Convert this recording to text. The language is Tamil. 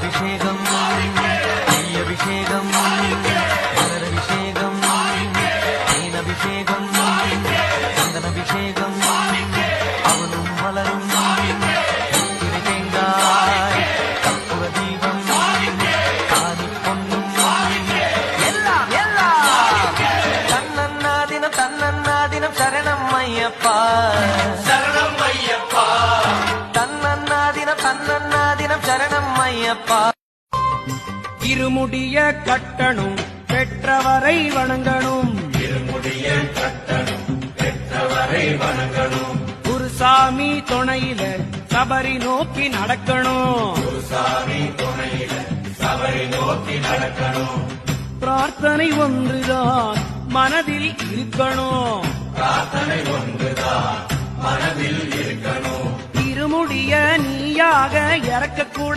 அபிஷேகம் அபிஷேகம் அபிஷேகம் தேன் அபிஷேகம் சந்தன அபிஷேகம் அவனும் மலரும் தேங்காய் கற்பூர தீபம் காணி பொன்னும் எல்லாம் எல்லாம் தன்னன்னாதினம் சரணம் ஐயப்பா சரணம் ஐயப்பா தன்னன்னாதினம் சரணம் ஐயப்பா. இருமுடிய கட்டணும் பெற்றவரை வணங்கணும் இருமுடிய கட்டணும் பெற்றவரை வணங்கணும் குருசாமி துணையில சபரி நோக்கி நடக்கணும் குருசாமி துணையில சபரி நோக்கி நடக்கணும் பிரார்த்தனை ஒன்றுதான் மனதில் இருக்கணும் பிரார்த்தனை ஒன்றுதான் மனதில் இருக்கணும் இருமுடிய நீயாக இறக்க கூட